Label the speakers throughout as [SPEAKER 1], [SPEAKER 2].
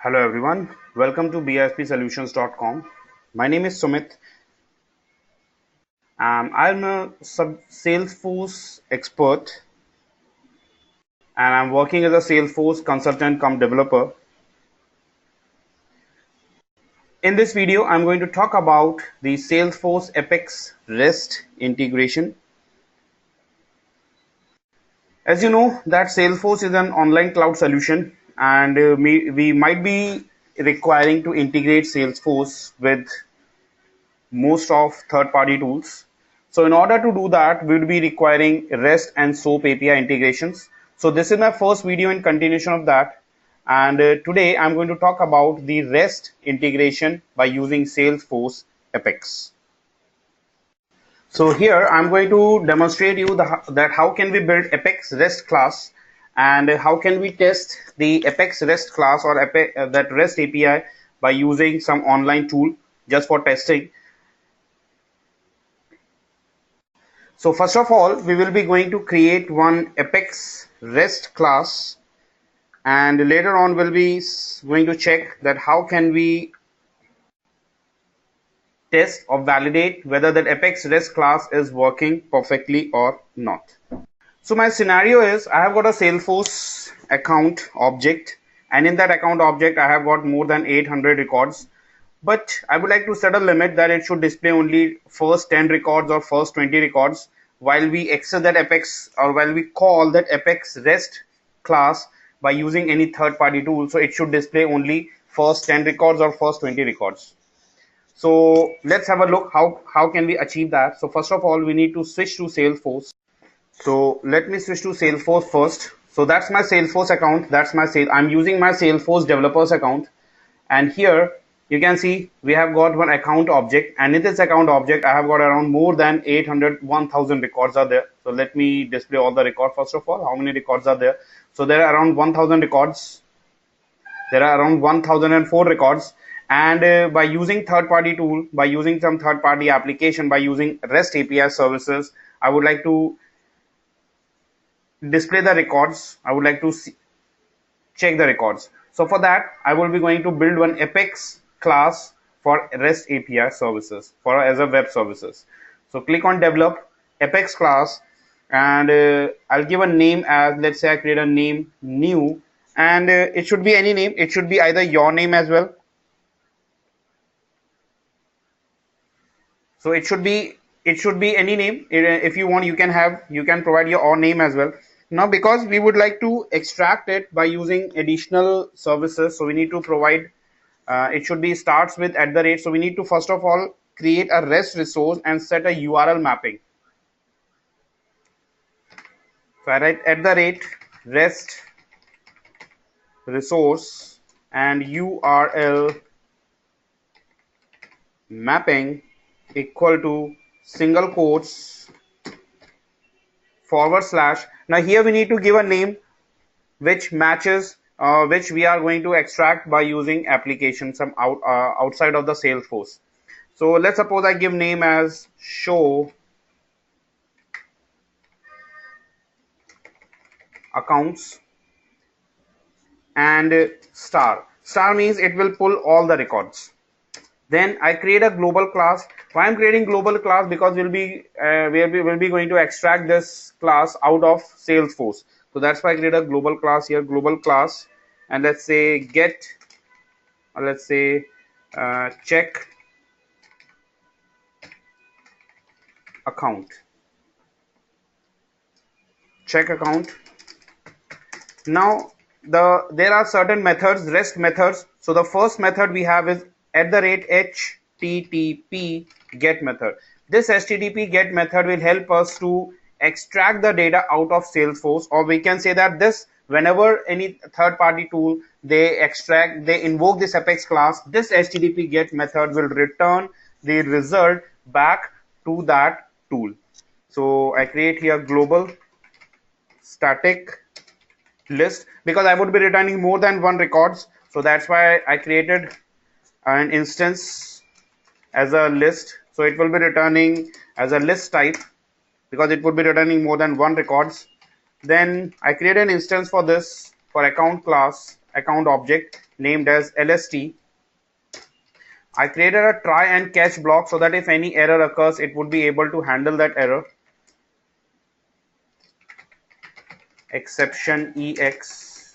[SPEAKER 1] Hello everyone, welcome to bispsolutions.com. My name is Sumit. I'm a Salesforce expert and I'm working as a Salesforce consultant cum developer. In this video, I'm going to talk about the Salesforce Apex REST integration. As you know, that Salesforce is an online cloud solution and we might be requiring to integrate Salesforce with most of third-party tools. So in order to do that, we will be requiring REST and SOAP API integrations. So this is my first video in continuation of that. And today I'm going to talk about the REST integration by using Salesforce Apex. So here I'm going to demonstrate you that how can we build Apex REST class and how can we test the Apex REST class or that REST API by using some online tool just for testing. So first of all, we will be going to create one Apex REST class, and later on we'll be going to check that how can we test or validate whether that Apex REST class is working perfectly or not. So my scenario is I have got a Salesforce account object, and in that account object I have got more than 800 records. But I would like to set a limit that it should display only first 10 records or first 20 records while we access that Apex or while we call that Apex REST class by using any third-party tool. So it should display only first 10 records or first 20 records. So let's have a look how can we achieve that. So first of all, we need to switch to Salesforce. So let me switch to Salesforce first. So that's my Salesforce account. I'm using my Salesforce developers account, and here you can see we have got one account object, and in this account object I have got around more than 1000 records are there. So let me display all the records. First of all, how many records are there? So there are around 1000 records. There are around 1004 records, and by using third-party tool, by using some third-party application, by using REST API services, I would like to display the records. I would like to check the records. So for that, I will be going to build one Apex class for REST API services for as a web services. So click on develop Apex class, and I'll give a name as, let's say I create a name new, and it should be any name. It should be either your name as well. So it should be any name. If you want, you can provide your own name as well. Now because we would like to extract it by using additional services, so we need to provide it should be starts with @ so we need to first of all create a REST resource and set a URL mapping. So I write @ REST resource and URL mapping equal to single quotes /. Now here we need to give a name which matches which we are going to extract by using application some outside of the Salesforce. So let's suppose I give name as show accounts and star. Star means it will pull all the records. Then I create a global class. Why I'm creating global class? Because we'll be going to extract this class out of Salesforce. So that's why I create a global class here, global class, and let's say get, let's say check account. Check account. Now there are certain methods, REST methods. So the first method we have is @HTTP get method. This HTTP get method will help us to extract the data out of Salesforce, or we can say that this whenever any third-party tool they invoke this Apex class, this HTTP get method will return the result back to that tool. So I create here global static list because I would be returning more than one records. So that's why I created an instance as a list. So it will be returning as a list type because it would be returning more than one records. Then I create an instance for this for account class, account object, named as LST. I created a try and catch block so that if any error occurs, it would be able to handle that error. Exception EX.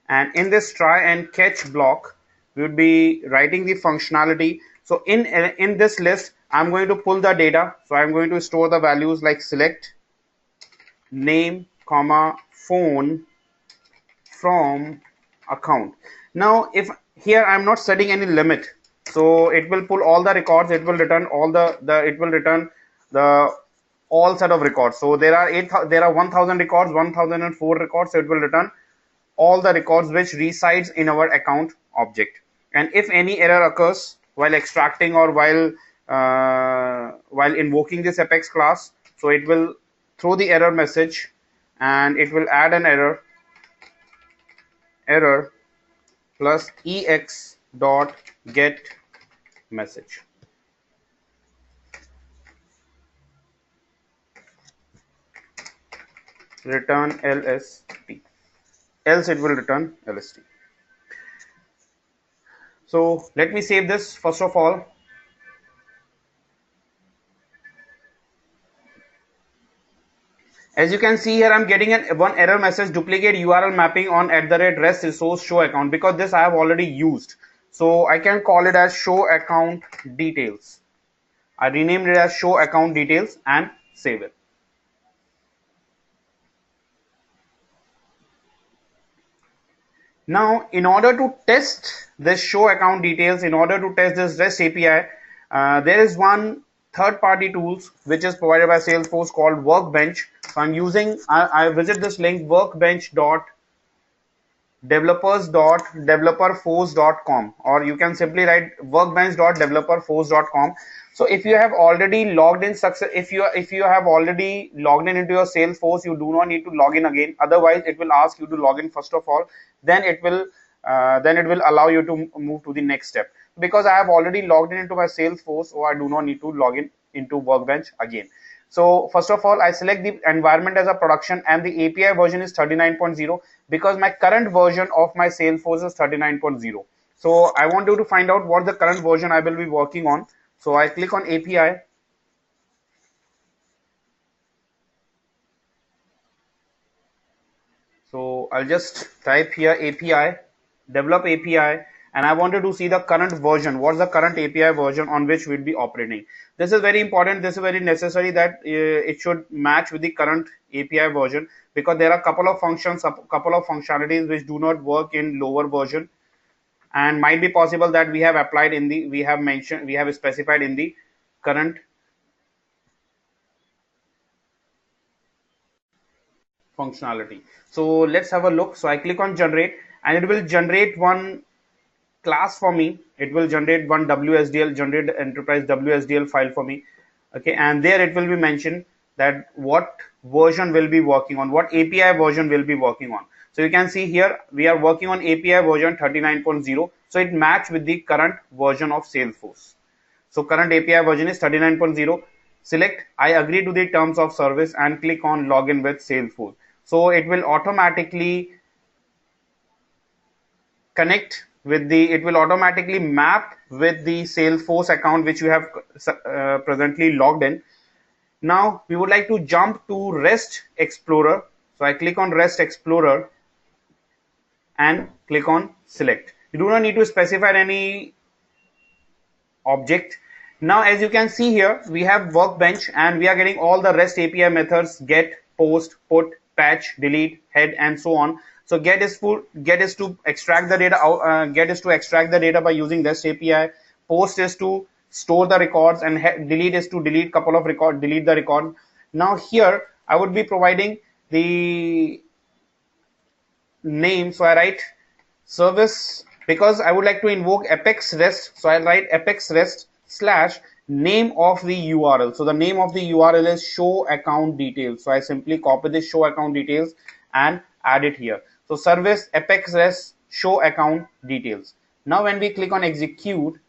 [SPEAKER 1] And in this try and catch block, we would be writing the functionality. So in this list, I'm going to pull the data. So I'm going to store the values like select name, comma, phone from account. Now, if here I'm not setting any limit, so it will pull all the records. It will return all the all set of records. So there are 1000 records, 1004 records. So it will return all the records which resides in our account object. And if any error occurs while extracting or while invoking this apex class, so it will throw the error message and it will add an error plus ex dot get message. Return LST. Else it will return LST. So let me save this first of all. As you can see here, I'm getting one error message, duplicate URL mapping on @rest resource show account, because this I have already used. So I can call it as show account details. I renamed it as show account details and save it. Now, in order to test this show account details, in order to test this REST API, there is one third-party tools which is provided by Salesforce called Workbench. So I'm using, I visit this link workbench.developers.developerforce.com, or you can simply write workbench.developerforce.com. So if you have already logged in if you have already logged in into your Salesforce, you do not need to log in again. Otherwise, it will ask you to log in first of all. Then it will allow you to move to the next step. Because I have already logged in into my Salesforce, so I do not need to log in into Workbench again. So first of all, I select the environment as a production and the API version is 39.0 because my current version of my Salesforce is 39.0. So I want you to find out what the current version I will be working on. So I click on API. So I'll just type here API, develop API, and I wanted to see the current version. What's the current API version on which we'll be operating? This is very important. This is very necessary that it should match with the current API version, because there are a couple of functions, a couple of functionalities which do not work in lower version, and might be possible that we have applied in the, we have specified in the current functionality. So let's have a look. So I click on generate and it will generate one class for me. It will generate one WSDL, generate enterprise WSDL file for me. Okay, and there it will be mentioned that what version will be working on, what API version will be working on. So you can see here we are working on API version 39.0. So it matches with the current version of Salesforce. So current API version is 39.0. Select I agree to the terms of service and click on login with Salesforce. So it will automatically connect with the, it will automatically map with the Salesforce account which you have presently logged in. Now we would like to jump to REST Explorer. So I click on REST Explorer and click on select. You do not need to specify any object. Now as you can see here, we have Workbench and we are getting all the REST API methods: get, post, put, patch, delete, head, and so on. So get is to extract the data. Get is to extract the data by using REST API. Post is to store the records, and delete is to delete couple of records, delete the record. Now here I would be providing the name. So I write service, because I would like to invoke apex rest. So I'll write apex rest slash name of the URL. So the name of the URL is show account details. So I simply copy this show account details and add it here. So service apex rest show account details. Now when we click on execute,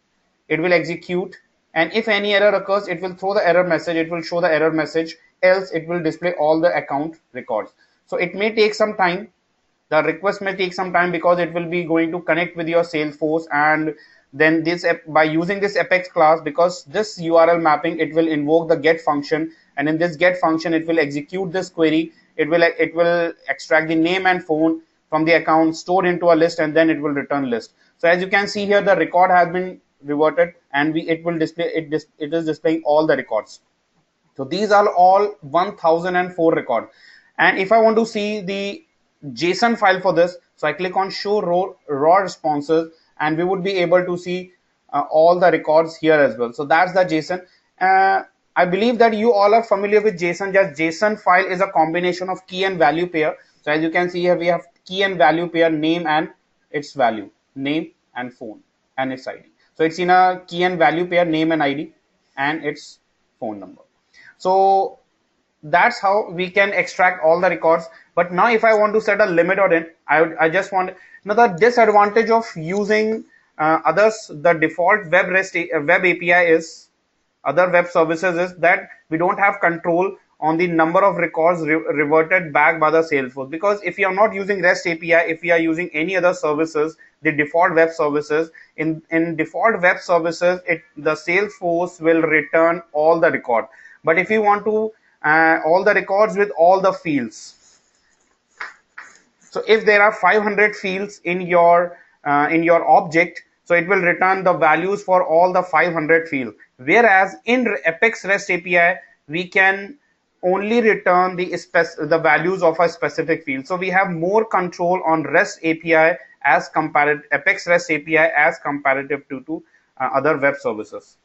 [SPEAKER 1] it will execute, and if any error occurs, it will throw the error message. It will show the error message, else it will display all the account records. So it may take some time The request may take some time because it will be going to connect with your Salesforce, and then this by using this apex class, because this URL mapping, it will invoke the get function, and in this get function it will execute this query. It will extract the name and phone from the account, stored into a list, and then it will return list. So as you can see here, the record has been reverted, and it will display it is displaying all the records. So these are all 1004 record. And if I want to see the JSON file for this, so I click on show raw responses, and we would be able to see all the records here as well. So that's the JSON. I believe that you all are familiar with JSON. Just JSON file is a combination of key and value pair. So as you can see here, we have key and value pair, name and its value, name and phone and its ID. So it's in a key and value pair, name and ID and its phone number. So that's how we can extract all the records. But now if I want to set a limit on it, I just want, now the disadvantage of using others, the default web API is, other web services, is that we don't have control on the number of records reverted back by the Salesforce. Because if you are not using REST API, if we are using any other services, the default web services, in default web services, the Salesforce will return all the record. But if you want to all the records with all the fields, so if there are 500 fields in your object, so it will return the values for all the 500 fields. Whereas in Apex REST API, we can only return the values of a specific field. So we have more control on REST API as compared Apex REST API as comparative to other web services.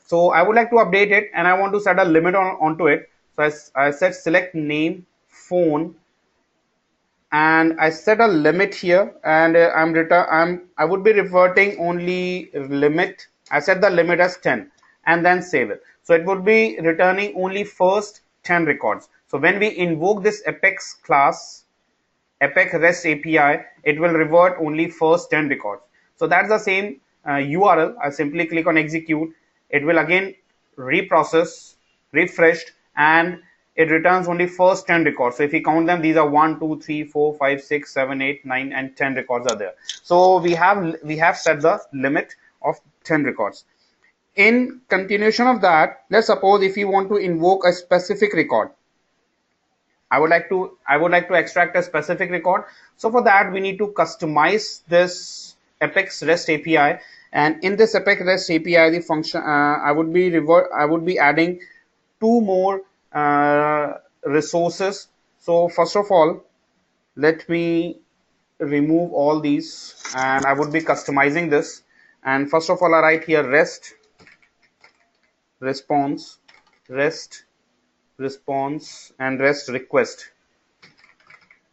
[SPEAKER 1] So I would like to update it, and I want to set a limit onto it. So I said select name, phone, and I set a limit here, and I would be reverting only limit. I set the limit as 10 and then save it. So it would be returning only first 10 records. So when we invoke this Apex class, Apex REST API, it will revert only first 10 records. So that's the same URL. I simply click on execute. It will again reprocess, refreshed, and it returns only first 10 records. So if you count them, these are 1, 2, 3, 4, 5, 6, 7, 8, 9, and 10 records are there. So we have set the limit of 10 records. In continuation of that, let's suppose if you want to invoke a specific record, I would like to extract a specific record. So for that, we need to customize this Apex REST API. And in this Apex REST API, the function I would be adding two more resources. So first of all, let me remove all these, and I would be customizing this. And first of all, I write here REST response, REST response, and REST request.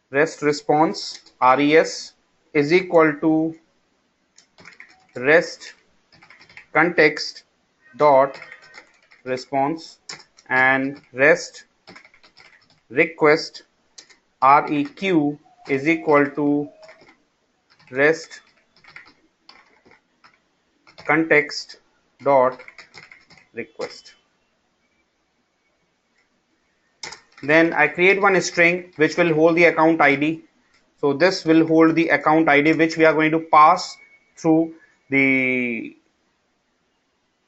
[SPEAKER 1] REST response, RES, is equal to REST context dot response, and REST request, REQ, is equal to REST context dot request. Then I create one string which will hold the account ID. So this will hold the account ID which we are going to pass through the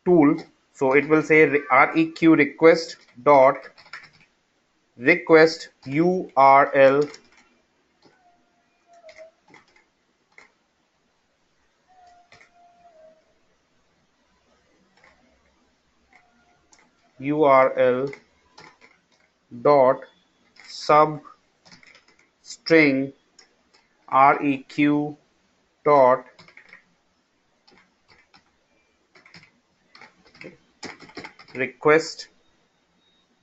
[SPEAKER 1] tool. So it will say REQ request dot request URL dot sub string REQ dot request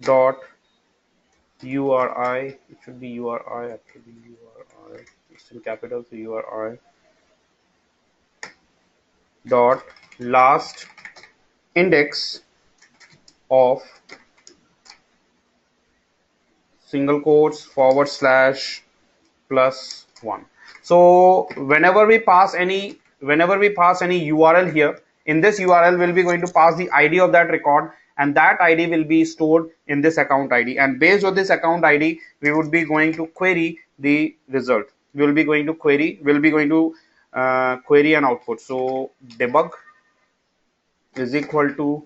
[SPEAKER 1] dot URI. It should be URI, actually URI, it's in capital, so URI dot last index of single quotes /+1. So whenever we pass any URL here, in this URL we'll be going to pass the ID of that record, and that ID will be stored in this account ID, and based on this account ID we would be going to query the result. We'll be going to query an output. So debug is equal to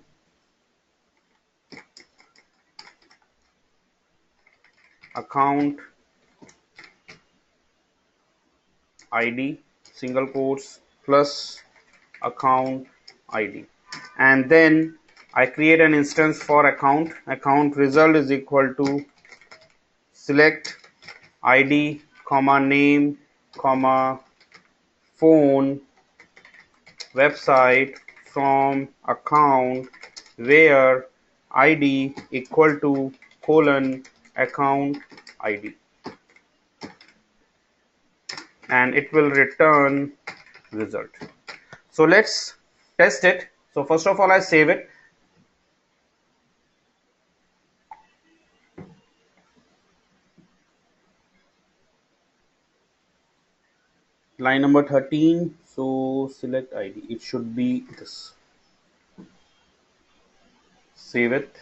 [SPEAKER 1] account ID single quotes plus account ID, and then I create an instance for account result is equal to select ID comma name comma phone website from account where ID equal to colon account ID, and it will return result. So let's test it. So first of all, I save it. Line number 13. So select ID. It should be this. Save it.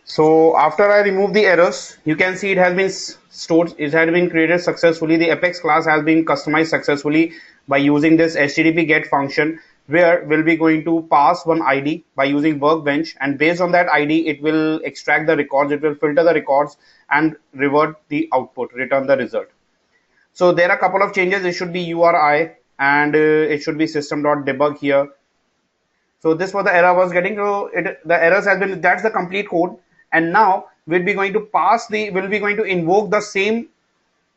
[SPEAKER 1] So after I remove the errors, you can see it has been stored, it has been created successfully. The Apex class has been customized successfully by using this HTTP GET function, where we'll be going to pass one ID by using Workbench, and based on that ID, it will extract the records, it will filter the records and revert the output, return the result. So there are a couple of changes. It should be URI and it should be system.debug here. So this was the error I was getting. So the errors has been, that's the complete code. And now we'll be going to invoke the same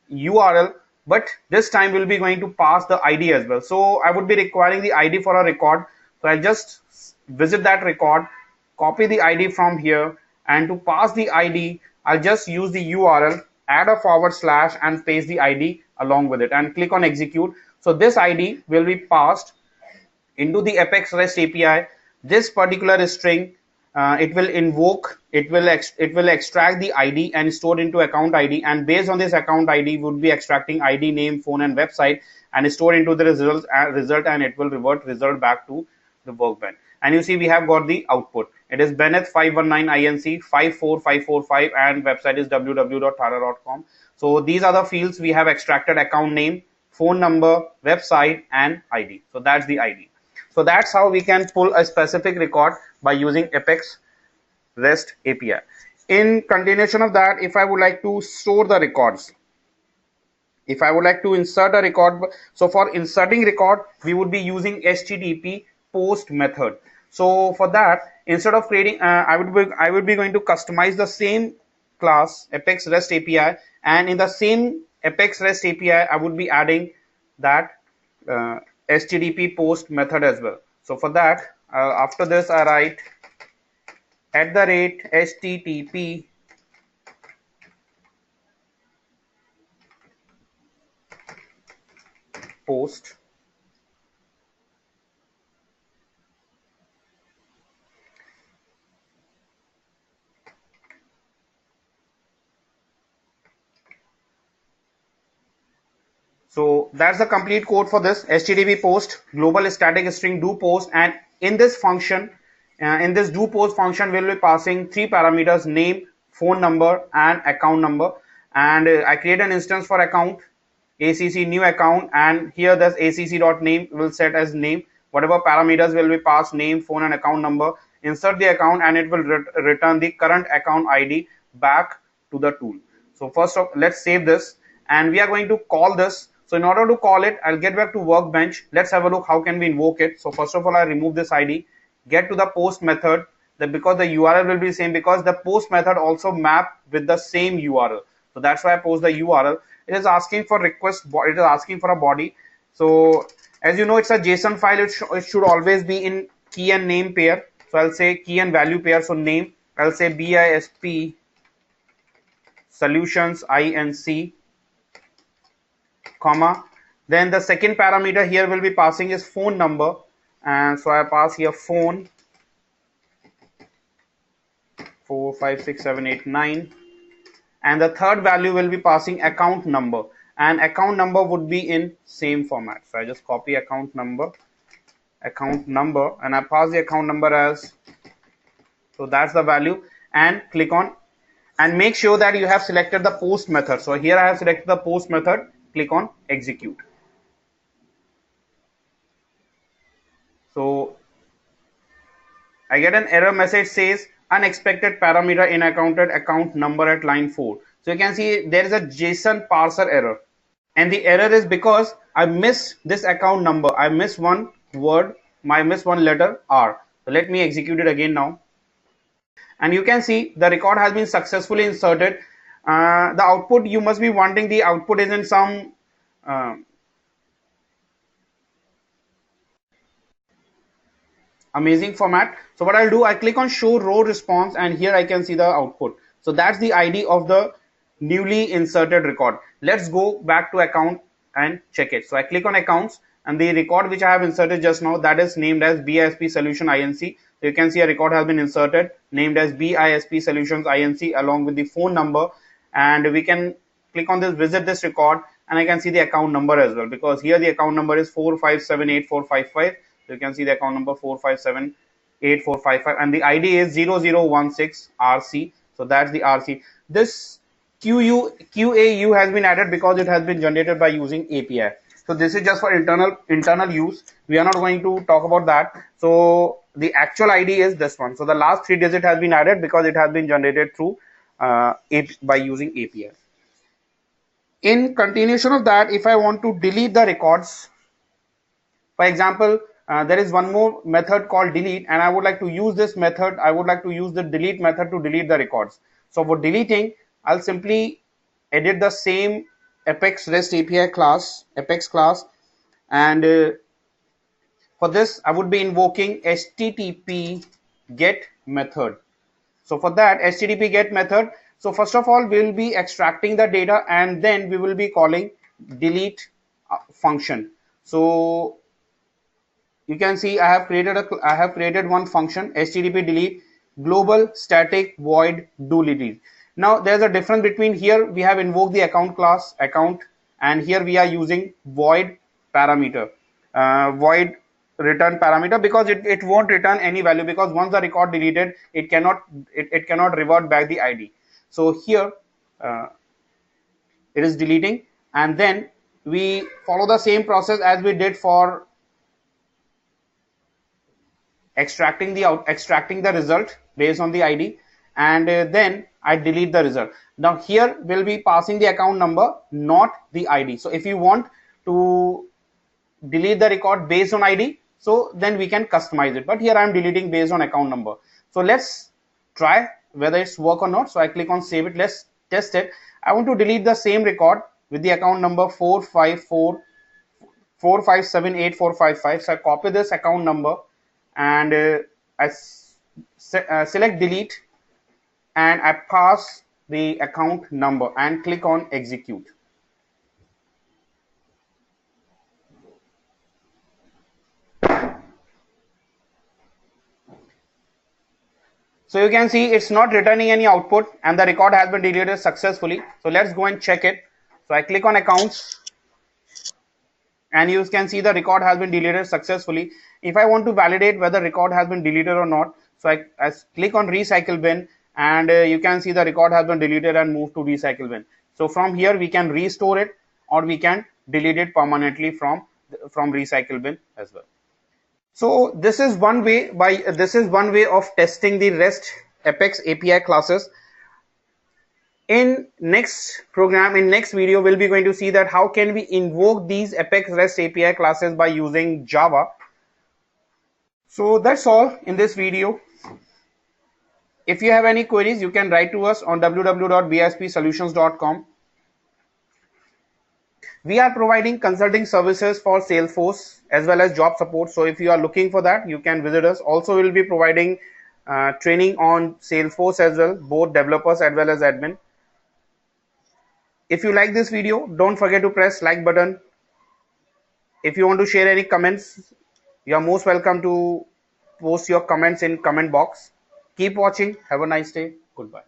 [SPEAKER 1] URL, but this time we'll be going to pass the ID as well. So I would be requiring the ID for a record. So I'll just visit that record, copy the ID from here, and to pass the ID, I'll just use the URL, add a / and paste the ID along with it and click on execute. So this ID will be passed into the Apex REST API. This particular string, it will invoke, it will extract the ID and store into account ID, and based on this account ID would be extracting ID, name, phone and website and store into the result, and it will revert result back to the Workbench. And you see we have got the output. It is Bennett 519 INC 54545 and website is www.tara.com. So these are the fields we have extracted: account name, phone number, website and ID. So that's the ID. So that's how we can pull a specific record by using Apex REST API. In continuation of that, if I would like to store the records, if I would like to insert a record, so for inserting record, we would be using HTTP post method. So for that, instead of creating, I would be going to customize the same class Apex REST API, and in the same Apex REST API, I would be adding that HTTP post method as well. So for that, after this, I write @HTTP post So that's the complete code for this HTTP post global static string do post, and in this function, in this do post function, we'll be passing three parameters: name, phone number, and account number. And I create an instance for account, ACC new account, and here this acc.name will set as name. Whatever parameters will be passed: name, phone, and account number. Insert the account, and it will return the current account ID back to the tool. So first of, let's save this, and we are going to call this. So in order to call it, I'll get back to Workbench. Let's have a look how can we invoke it. So first of all, I remove this ID, get to the post method, that because the URL will be same, because the post method also map with the same URL. So that's why I post the URL. It is asking for request, it is asking for a body. So as you know, it's a JSON file. It should always be in key and name pair. So I'll say key and value pair. So name, I'll say BISP solutions INC, comma, then the second parameter here will be passing is phone number, and so I pass here phone 4567889, and the third value will be passing account number, and account number would be in same format. So I just copy account number, and I pass the account number as, so that's the value, and click on, and make sure that you have selected the post method. So here I have selected the post method, click on execute. So I get an error message says unexpected parameter unaccounted account number at line 4. So you can see there is a JSON parser error, and the error is because I missed this account number. I missed one word, I missed one letter R. So let me execute it again now, and you can see the record has been successfully inserted. The output, you must be wondering, the output is in some amazing format. So what I'll do, I click on show row response, and here I can see the output. So that's the ID of the newly inserted record. Let's go back to account and check it. So I click on accounts, and the record which I have inserted just now, that is named as BISP Solution INC. So you can see a record has been inserted named as BISP Solutions INC along with the phone number, and we can click on this visit this record, and I can see the account number as well, because here the account number is 4578455. So you can see the account number 4578455, and the ID is 0016 RC. So that's the RC. This QAU has been added because it has been generated by using API. So this is just for internal use. We are not going to talk about that. So the actual ID is this one. So the last 3 digit has been added because it has been generated through by using API. In continuation of that, if I want to delete the records, for example, there is one more method called delete, and I would like to use this method. I would like to use the delete method to delete the records. So for deleting, I'll simply edit the same Apex REST API class, Apex class, and for this I would be invoking HTTP get method. So for that HTTP get method, so first of all we will be extracting the data, and then we will be calling delete function. So you can see I have created one function, HTTP delete global static void do delete. Now there's a difference between, here we have invoked the account class account, and here we are using void parameter, void return parameter, because it won't return any value, because once the record deleted, it cannot revert back the ID. So here it is deleting, and then we follow the same process as we did for extracting the result based on the ID, and then I delete the result. Now here we'll be passing the account number, not the ID. So if you want to delete the record based on ID, so then we can customize it, but here I am deleting based on account number. So let's try whether it's work or not. So I click on save it. Let's test it. I want to delete the same record with the account number 4578455. So I copy this account number, and I select delete, and I pass the account number and click on execute. So you can see it's not returning any output, and the record has been deleted successfully. So let's go and check it. So I click on accounts, and you can see the record has been deleted successfully. If I want to validate whether record has been deleted or not, so I click on recycle bin, and you can see the record has been deleted and moved to recycle bin. So from here we can restore it, or we can delete it permanently from recycle bin as well. So this is one way of testing the REST Apex API classes. In next video, we'll be going to see that how can we invoke these Apex REST API classes by using Java. So that's all in this video. If you have any queries, you can write to us on www.bispsolutions.com. We are providing consulting services for Salesforce as well as job support. So if you are looking for that, you can visit us. Also, we will be providing training on Salesforce as well, both developers as well as admin. If you like this video, don't forget to press like button. If you want to share any comments, you are most welcome to post your comments in comment box. Keep watching. Have a nice day. Goodbye.